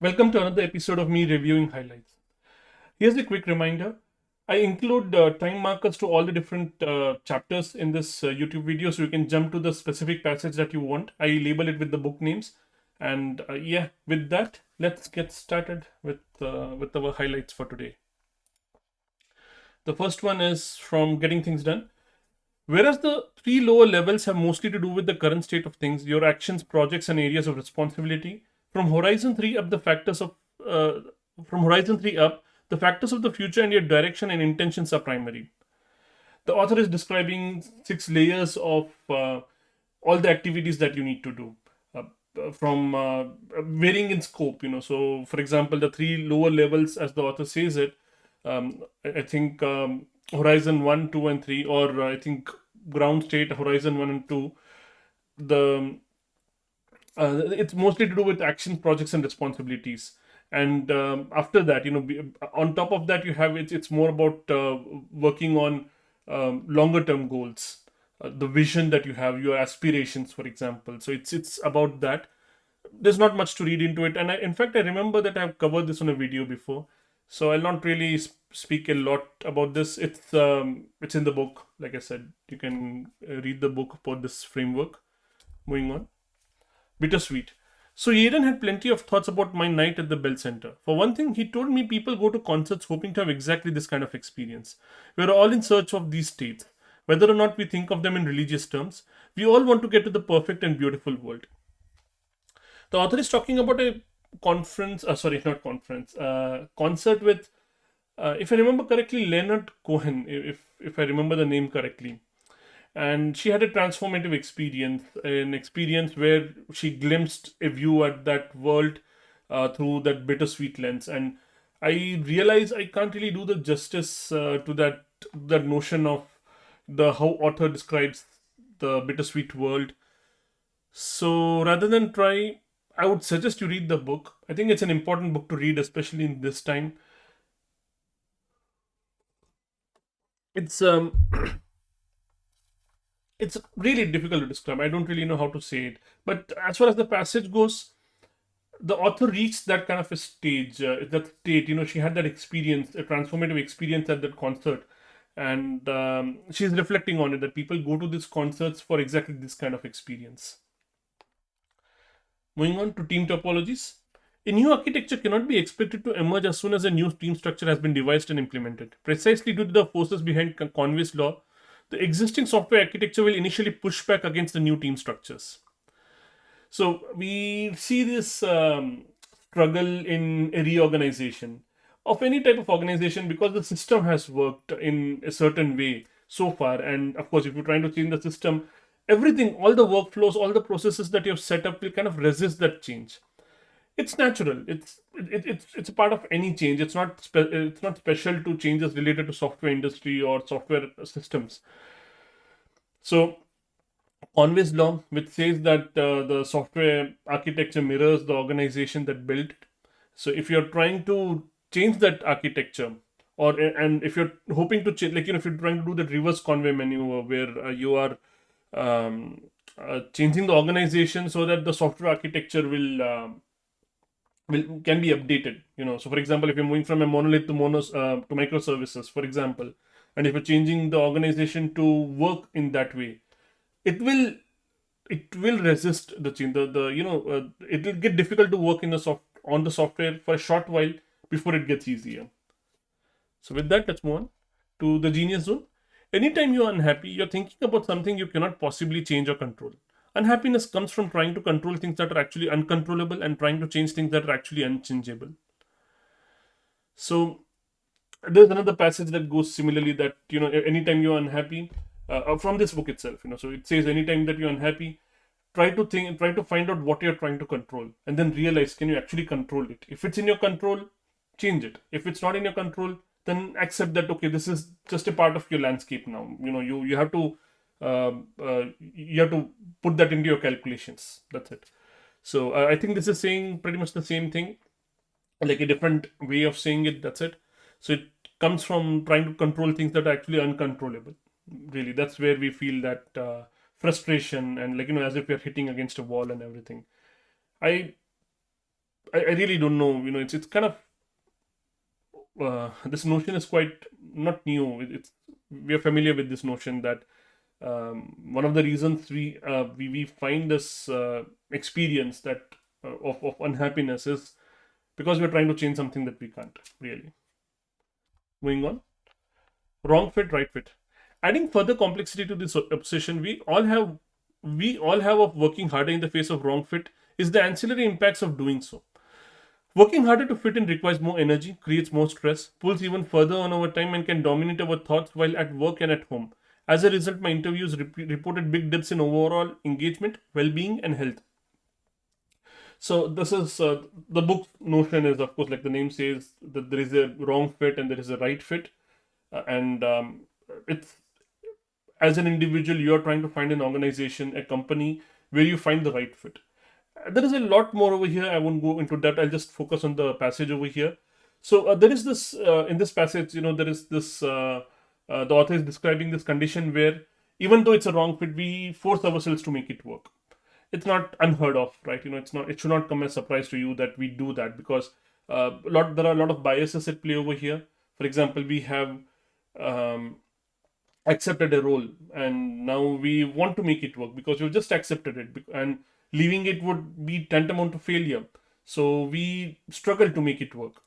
Welcome to another episode of me reviewing highlights. Here's a quick reminder. I include time markers to all the different chapters in this YouTube video so you can jump to the specific passage that you want. I label it with the book names. And yeah, with that, let's get started with our highlights for today. The first one is from Getting Things Done. Whereas the three lower levels have mostly to do with the current state of things, your actions, projects, and areas of responsibility, from Horizon 3 up, uh, the factors of the future and your direction and intentions are primary. The author is describing six layers of all the activities that you need to do. From varying in scope, so for example, the three lower levels, as the author says it, I think Horizon 1, 2, and 3, or I think ground state, Horizon 1 and 2, the it's mostly to do with actions, projects, and responsibilities. And after that, on top of that, you have it's more about working on longer term goals, the vision that you have, your aspirations, for example. So it's about that. There's not much to read into it, and in fact, I remember that I've covered this on a video before, so I'll not really speak a lot about this. It's in the book. Like I said, you can read the book for this framework. Moving on. Bittersweet. So Aidan had plenty of thoughts about my night at the Bell Center. For one thing, he told me people go to concerts hoping to have exactly this kind of experience. We're all in search of these states. Whether or not we think of them in religious terms, we all want to get to the perfect and beautiful world. The author is talking about a not conference, concert with, if I remember correctly, Leonard Cohen, if I remember the name correctly. And she had a transformative experience, an experience where she glimpsed a view at that world through that bittersweet lens. And I realize I can't really do the justice to that notion of the how author describes the bittersweet world. So rather than try, I would suggest you read the book. I think it's an important book to read, especially in this time. It's it's really difficult to describe. I don't really know how to say it. But as far as the passage goes, the author reached that kind of a stage, that state. She had that experience, a transformative experience at that concert, and she's reflecting on it that people go to these concerts for exactly this kind of experience. Moving on to team topologies. A new architecture cannot be expected to emerge as soon as a new team structure has been devised and implemented. Precisely due to the forces behind Conway's law, the existing software architecture will initially push back against the new team structures. So we see this struggle in a reorganization of any type of organization because the system has worked in a certain way so far. And of course, if you're trying to change the system, everything, all the workflows, all the processes that you've set up will kind of resist that change. It's natural. It's a part of any change. It's not special to changes related to software industry or software systems. So Conway's law, which says that the software architecture mirrors the organization that built it. So if you're trying to change that architecture, or and if you're hoping to change, if you're trying to do that reverse Conway maneuver where you are changing the organization so that the software architecture will can be updated. So for example, if you're moving from a monolith to to microservices, for example, and if you're changing the organization to work in that way, it will it will resist the change. It will get difficult to work in the software for a short while before it gets easier. So with that, let's move on to the genius zone. Anytime you're unhappy, you're thinking about something you cannot possibly change or control. Unhappiness comes from trying to control things that are actually uncontrollable and trying to change things that are actually unchangeable. So there's another passage that goes similarly, that anytime you're unhappy, from this book itself, so it says anytime that you're unhappy, try to find out what you're trying to control, and then realize, can you actually control it? If it's in your control, change it. If it's not in your control, then accept that, okay, this is just a part of your landscape now. You have to you have to put that into your calculations. That's it. So I think this is saying pretty much the same thing, like a different way of saying it. That's it. So it comes from trying to control things that are actually uncontrollable. Really, that's where we feel that frustration, and as if we're hitting against a wall and everything. I I really don't know. It's kind of this notion is quite not new. It's we are familiar with this notion that one of the reasons we find this experience that of unhappiness is because we're trying to change something that we can't really. Moving on, wrong fit, right fit. Adding further complexity to this obsession, we all have of working harder in the face of wrong fit is the ancillary impacts of doing so. Working harder to fit in requires more energy, creates more stress, pulls even further on over time, and can dominate our thoughts while at work and at home. As a result, my interviews reported big dips in overall engagement, well being, and health. So, this is the book notion is, of course, like the name says, that there is a wrong fit and there is a right fit. And it's as an individual, you're trying to find an organization, a company where you find the right fit. There is a lot more over here. I won't go into that. I'll just focus on the passage over here. So there is this in this passage, there is this the author is describing this condition where even though it's a wrong fit, we force ourselves to make it work. It's not unheard of, right? It's not. It should not come as a surprise to you that we do that because there are a lot of biases at play over here. For example, we have um, accepted a role and now we want to make it work because we've just accepted it and leaving it would be tantamount to failure, so we struggle to make it work.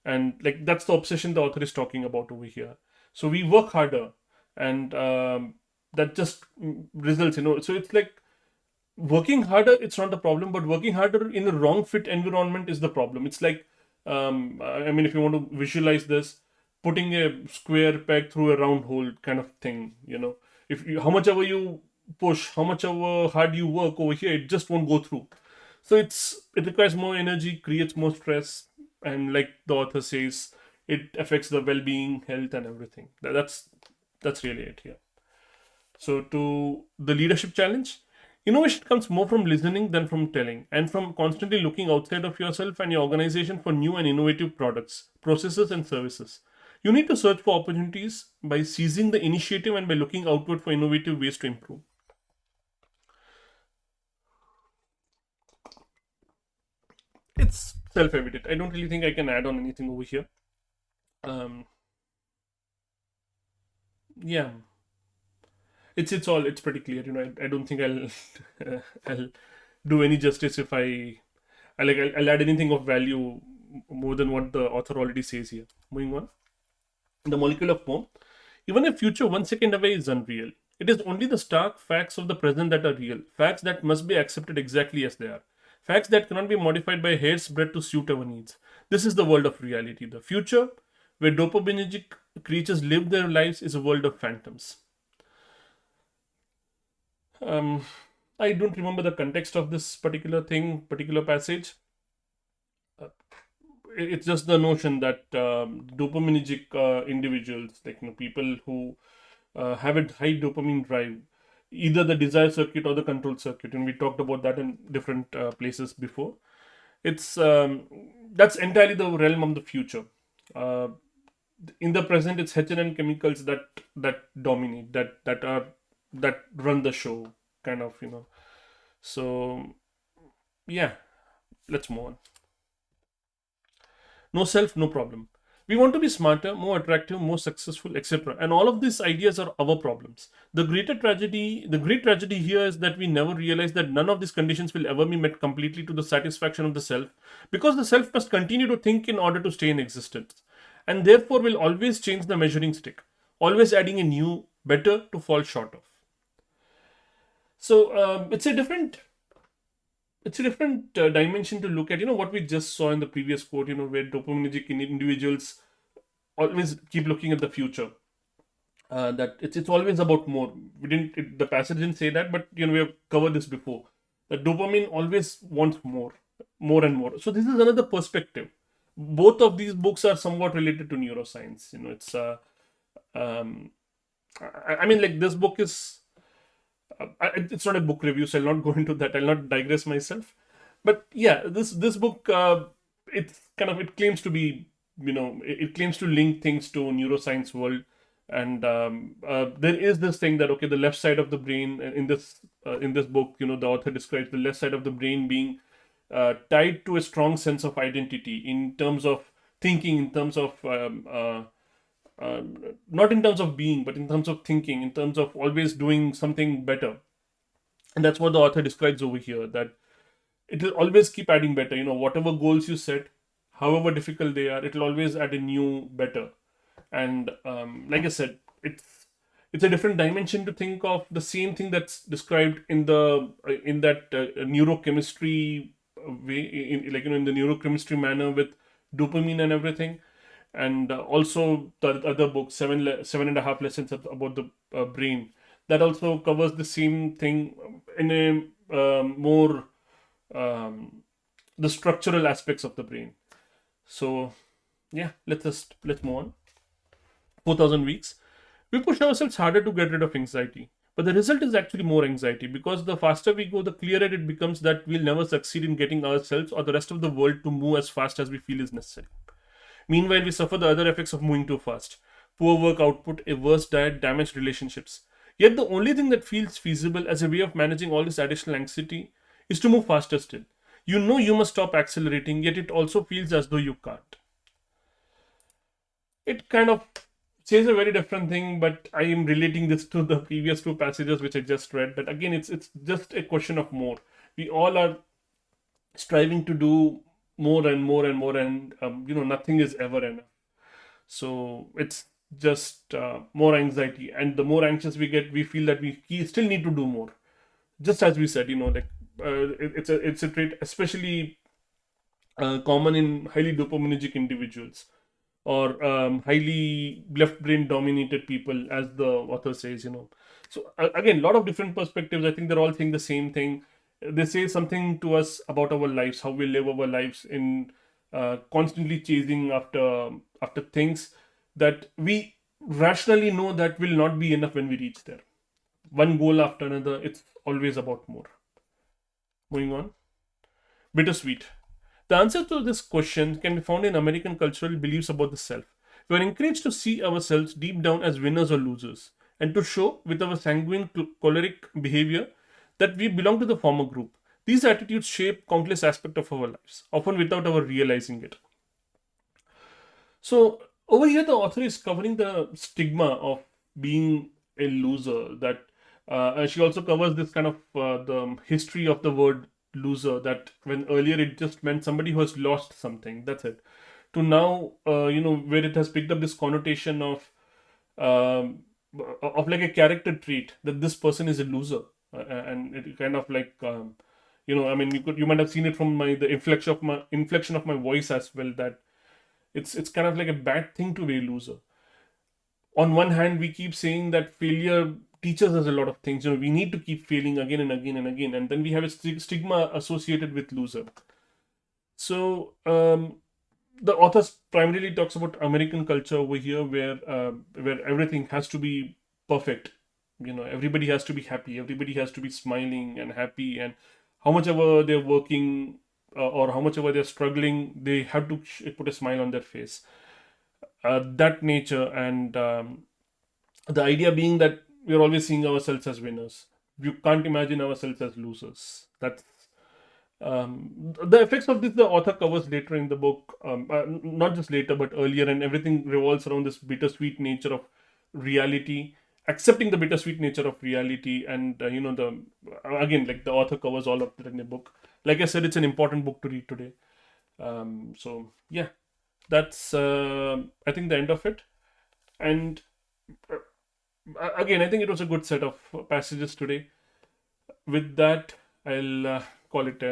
And like that's the obsession the author is talking about over here. So we work harder and that just results, so it's like working harder, it's not the problem, but working harder in a wrong fit environment is the problem. It's like I mean, if you want to visualize this, putting a square peg through a round hole kind of thing, if you, how much ever you push, how much ever hard you work over here, it just won't go through. So it requires more energy, creates more stress, and like the author says, it affects the well-being, health, and everything. That's really it here. So, to the leadership challenge, innovation comes more from listening than from telling, and from constantly looking outside of yourself and your organization for new and innovative products, processes, and services. You need to search for opportunities by seizing the initiative and by looking outward for innovative ways to improve. It's self evident. I don't really think I can add on anything over here. Um, yeah, it's pretty clear. I don't think I'll do any justice if I'll add anything of value more than what the author already says here. Moving on, the molecule of form. Even a future 1 second away is unreal. It is only the stark facts of the present that are real, facts that must be accepted exactly as they are, facts that cannot be modified by a hair's breadth to suit our needs. This is the world of reality. The future, where dopaminergic creatures live their lives, is a world of phantoms. Um, I don't remember the context of this particular passage. Uh, it's just the notion that dopaminergic individuals, like people who have a high dopamine drive, either the desire circuit or the control circuit, and we talked about that in different places before. It's That's entirely the realm of the future. Uh, in the present, it's H&N chemicals that dominate, that run the show, kind of. So yeah, let's move on. No self, no problem. We want to be smarter, more attractive, more successful, etc. And all of these ideas are our problems. The great tragedy here is that we never realize that none of these conditions will ever be met completely to the satisfaction of the self, because the self must continue to think in order to stay in existence. And therefore will always change the measuring stick, always adding a new, better to fall short of. So it's a different dimension to look at. What we just saw in the previous quote. Where dopaminergic individuals always keep looking at the future. That it's always about more. The passage didn't say that, but we have covered this before. That dopamine always wants more and more. So this is another perspective. Both of these books are somewhat related to neuroscience. Um, I mean, like this book is it's not a book review, so I'll not go into that. I'll not digress myself. But yeah, this book, it claims to be, it claims to link things to neuroscience world. And there is this thing that, okay, the left side of the brain in this book, the author describes the left side of the brain being tied to a strong sense of identity in terms of thinking, in terms of uh, not in terms of being, but in terms of thinking, in terms of always doing something better. And that's what the author describes over here, that it will always keep adding better. Whatever goals you set, however difficult they are, it will always add a new better. And like I said, it's a different dimension to think of the same thing that's described in the in that neurochemistry way, in the neurochemistry manner with dopamine and everything. And also the other book, 7.5 lessons about the brain, that also covers the same thing in a more um, the structural aspects of the brain. So yeah, let's move on. 4,000 weeks. We push ourselves harder to get rid of anxiety. But the result is actually more anxiety, because the faster we go, the clearer it becomes that we'll never succeed in getting ourselves or the rest of the world to move as fast as we feel is necessary. Meanwhile, we suffer the other effects of moving too fast: poor work output, a worse diet, damaged relationships. Yet, the only thing that feels feasible as a way of managing all this additional anxiety is to move faster still. You know you must stop accelerating, yet it also feels as though you can't. It kind of says a very different thing, but I am relating this to the previous two passages which I just read. That again, it's just a question of more. We all are striving to do more and more and more, and nothing is ever enough. So it's just more anxiety, and the more anxious we get, we feel that we still need to do more. Just as we said, like it's a trait especially common in highly dopaminergic individuals, or highly left brain dominated people, as the author says. So again, a lot of different perspectives. I think they're all saying the same thing. They say something to us about our lives, how we live our lives in constantly chasing after things that we rationally know that will not be enough when we reach there. One goal after another, it's always about more. Moving on. Bittersweet. The answer to this question can be found in American cultural beliefs about the self. We are encouraged to see ourselves deep down as winners or losers, and to show with our sanguine, choleric behavior that we belong to the former group. These attitudes shape countless aspects of our lives, often without our realizing it. So, over here, the author is covering the stigma of being a loser. That and she also covers this kind of the history of the word loser. That when earlier it just meant somebody who has lost something. That's it. To now, where it has picked up this connotation um, of like a character trait, that this person is a loser. And it kind of like I mean, you might have seen it from the inflection of my voice as well, that it's kind of like a bad thing to be a loser. On one hand, we keep saying that failure teaches us a lot of things. We need to keep failing again and again and again, and then we have a stigma associated with loser. So the author primarily talks about American culture over here, where everything has to be perfect. Everybody has to be happy, everybody has to be smiling and happy, and how much ever they're working, or how much ever they're struggling, they have to put a smile on their face. That nature, and the idea being that we're always seeing ourselves as winners. You can't imagine ourselves as losers. That's the effects of this the author covers later in the book, not just later but earlier, and everything revolves around this bittersweet nature of reality, accepting the bittersweet nature of reality. And the again, like, the author covers all of that in the book. Like I said, it's an important book to read today. So yeah, that's I think the end of it. And again, I think it was a good set of passages today. With that, I'll call it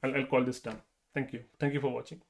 I'll call this done. Thank you for watching.